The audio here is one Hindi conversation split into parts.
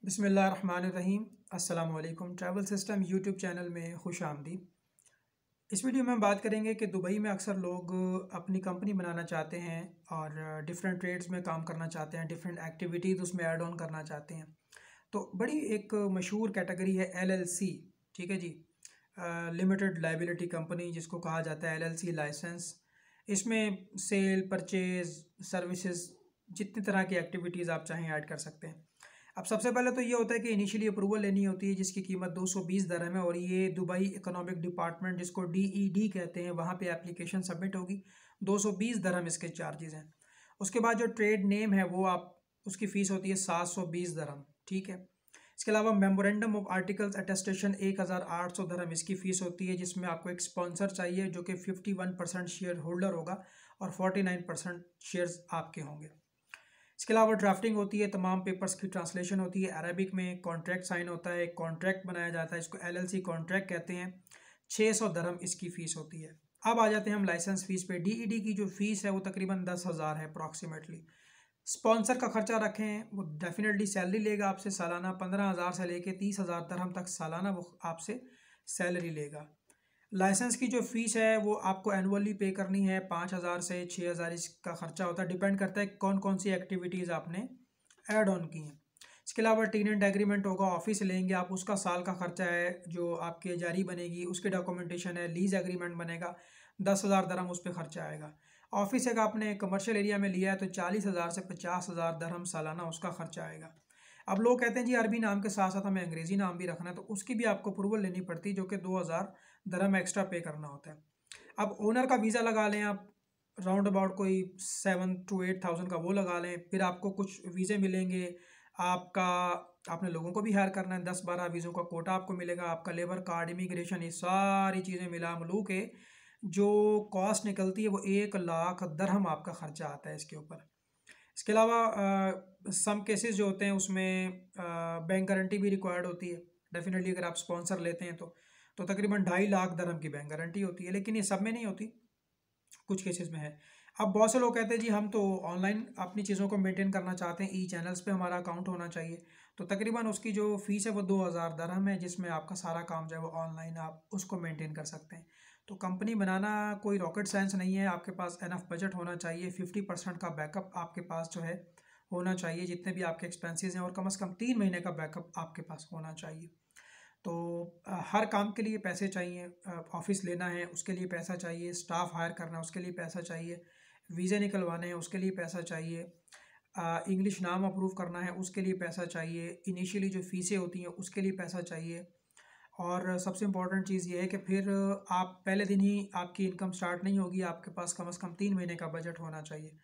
बिस्मिल्लाहिर्रहमानिर्रहीम। अस्सलाम वालेकुम। ट्रैवल सिस्टम यूट्यूब चैनल में खुश आमदीद। इस वीडियो में हम बात करेंगे कि दुबई में अक्सर लोग अपनी कंपनी बनाना चाहते हैं और डिफरेंट ट्रेड्स में काम करना चाहते हैं, डिफरेंट एक्टिविटीज़ उसमें ऐड ऑन करना चाहते हैं। तो बड़ी एक मशहूर कैटेगरी है LLC, ठीक है जी, लिमिटेड लाइबिलिटी कंपनी जिसको कहा जाता है LLC लाइसेंस। इसमें सेल, परचेज, सर्विसेज, जितनी तरह की एक्टिविटीज़ आप चाहें ऐड कर सकते हैं। अब सबसे पहले तो ये होता है कि इनिशियली अप्रूवल लेनी होती है जिसकी कीमत 220 दरहम है, और ये दुबई इकोनॉमिक डिपार्टमेंट जिसको DED कहते हैं वहाँ पे एप्लीकेशन सबमिट होगी। 220 दरहम इसके चार्जेस हैं। उसके बाद जो ट्रेड नेम है वो आप उसकी फ़ीस होती है 720 दरहम, ठीक है। इसके अलावा मेमोरेंडम ऑफ आर्टिकल्स अटेस्टेशन 1800 दरहम इसकी फ़ीस होती है, जिसमें आपको एक स्पॉन्सर चाहिए जो कि 51% शेयर होल्डर होगा और 49% शेयर्स आपके होंगे। इसके अलावा ड्राफ्टिंग होती है, तमाम पेपर्स की ट्रांसलेशन होती है अरबिक में, कॉन्ट्रैक्ट साइन होता है, कॉन्ट्रैक्ट बनाया जाता है, इसको LLC कॉन्ट्रैक्ट कहते हैं। 600 दरहम इसकी फ़ीस होती है। अब आ जाते हैं हम लाइसेंस फ़ीस पे। DED की जो फ़ीस है वो तकरीबन 10,000 है अप्रॉक्सीमेटली। स्पॉन्सर का खर्चा रखें, वो डेफिनेटली सैलरी लेगा आपसे सालाना 15,000 से लेके 30,000 दरहम तक सालाना वो आपसे सैलरी लेगा। लाइसेंस की जो फ़ीस है वो आपको एनुअली पे करनी है, 5,000 से 6,000 इसका खर्चा होता है, डिपेंड करता है कौन कौन सी एक्टिविटीज़ आपने ऐड ऑन की हैं। इसके अलावा टेनेंट एग्रीमेंट होगा, ऑफिस लेंगे आप, उसका साल का खर्चा है, जो आपकी जारी बनेगी उसके डॉक्यूमेंटेशन है, लीज एग्रीमेंट बनेगा, 10,000 दरहम उस पर खर्चा आएगा। ऑफिस एक आपने कमर्शियल एरिया में लिया है तो 40,000 से 50,000 दरहम सालाना उसका खर्चा आएगा। अब लोग कहते हैं जी अरबी नाम के साथ साथ हमें अंग्रेज़ी नाम भी रखना है, तो उसकी भी आपको अप्रूवल लेनी पड़ती है जो कि 2,000 दरहम एक्स्ट्रा पे करना होता है। अब ओनर का वीज़ा लगा लें आप, राउंड अबाउट कोई 7 to 8,000 का वो लगा लें, फिर आपको कुछ वीज़े मिलेंगे। आपका आपने लोगों को भी हायर करना है, 10-12 वीज़ों का कोटा आपको मिलेगा, आपका लेबर कार्ड, इमिग्रेशन, ये सारी चीज़ें मिला मिलू के जो कॉस्ट निकलती है वो 1,00,000 दरहम आपका ख़र्चा आता है इसके ऊपर। इसके अलावा सम केसेस जो होते हैं उसमें बैंक गारंटी भी रिक्वायर्ड होती है। डेफिनेटली अगर आप स्पॉन्सर लेते हैं तो तकरीबन 2.5 लाख दरहम की बैंक गारंटी होती है, लेकिन ये सब में नहीं होती, कुछ केसेस में है। अब बहुत से लोग कहते हैं जी हम तो ऑनलाइन अपनी चीज़ों को मेंटेन करना चाहते हैं, चैनल्स पे हमारा अकाउंट होना चाहिए। तो तकरीबन उसकी जो फ़ीस है वो 2,000 दरहम है, जिसमें आपका सारा काम जो है वो ऑनलाइन आप उसको मेंटेन कर सकते हैं। तो कंपनी बनाना कोई रॉकेट साइंस नहीं है, आपके पास एनफ बजट होना चाहिए, 50% का बैकअप आपके पास जो है होना चाहिए, जितने भी आपके एक्सपेंसेस हैं, और कम से कम 3 महीने का बैकअप आपके पास होना चाहिए। तो हर काम के लिए पैसे चाहिए, ऑफिस लेना है उसके लिए पैसा चाहिए, स्टाफ हायर करना है उसके लिए पैसा चाहिए, वीज़े निकलवाने हैं उसके लिए पैसा चाहिए, इंग्लिश नाम अप्रूव करना है उसके लिए पैसा चाहिए, इनिशियली जो फ़ीसें होती हैं उसके लिए पैसा चाहिए। और सबसे इम्पॉर्टेंट चीज़ ये है कि फिर आप पहले दिन ही आपकी इनकम स्टार्ट नहीं होगी, आपके पास कम से कम 3 महीने का बजट होना चाहिए।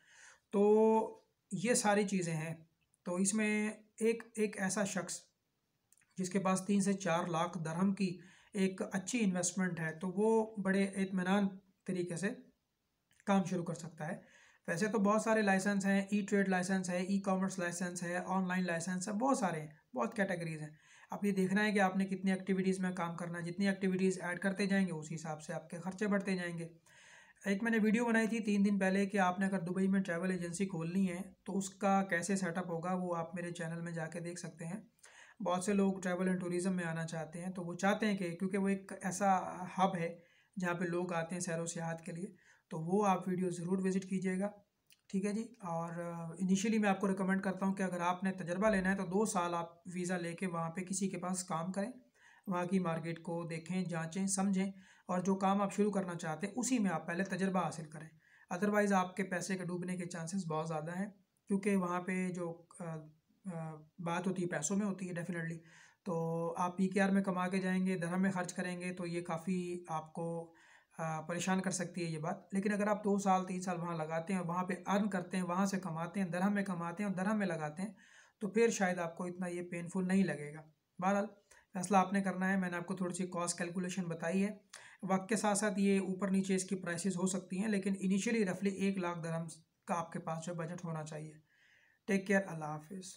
तो ये सारी चीज़ें हैं। तो इसमें एक एक ऐसा शख्स जिसके पास 3 से 4 लाख दरहम की एक अच्छी इन्वेस्टमेंट है तो वो बड़े इत्मीनान तरीके से काम शुरू कर सकता है। वैसे तो बहुत सारे लाइसेंस हैं, ट्रेड लाइसेंस है, कॉमर्स लाइसेंस है, ऑनलाइन लाइसेंस है, बहुत सारे हैं, बहुत कैटेगरीज हैं। अब ये देखना है कि आपने कितनी एक्टिविटीज़ में काम करना है, जितनी एक्टिविटीज़ ऐड करते जाएंगे उसी हिसाब से आपके खर्चे बढ़ते जाएंगे। एक मैंने वीडियो बनाई थी 3 दिन पहले कि आपने अगर दुबई में ट्रैवल एजेंसी खोलनी है तो उसका कैसे सेटअप होगा, वो आप मेरे चैनल में जाके देख सकते हैं। बहुत से लोग ट्रैवल एंड टूरिज़्म में आना चाहते हैं, तो वो चाहते हैं कि क्योंकि वो एक ऐसा हब है जहाँ पे लोग आते हैं सैर व सियाहत के लिए, तो वो आप वीडियो ज़रूर विज़िट कीजिएगा, ठीक है जी। और इनिशियली मैं आपको रिकमेंड करता हूँ कि अगर आपने तजर्बा लेना है तो 2 साल आप वीज़ा लेके वहाँ पे किसी के पास काम करें, वहाँ की मार्केट को देखें, जाँचें, समझें, और जो काम आप शुरू करना चाहते हैं उसी में आप पहले तजर्बा हासिल करें। अदरवाइज़ आपके पैसे के डूबने के चांसेस बहुत ज़्यादा हैं, क्योंकि वहाँ पे जो बात होती है पैसों में होती है डेफिनेटली। तो आप PKR में कमा के जाएंगे, दरहम में खर्च करेंगे तो ये काफ़ी आपको परेशान कर सकती है ये बात। लेकिन अगर आप 2 साल 3 साल वहाँ लगाते हैं, वहाँ पे अर्न करते हैं, वहाँ से कमाते हैं, दरहम में कमाते हैं और दरहम में लगाते हैं, तो फिर शायद आपको इतना ये पेनफुल नहीं लगेगा। बहरहाल फैसला आपने करना है। मैंने आपको थोड़ी सी कॉस्ट कैलकुलेशन बताई है, वक्त के साथ साथ ये ऊपर नीचे इसकी प्राइसेस हो सकती हैं, लेकिन इनिशियली रफली 1 लाख दरहम का आपके पास जो बजट होना चाहिए। टेक केयर, अल्लाह हाफिज़।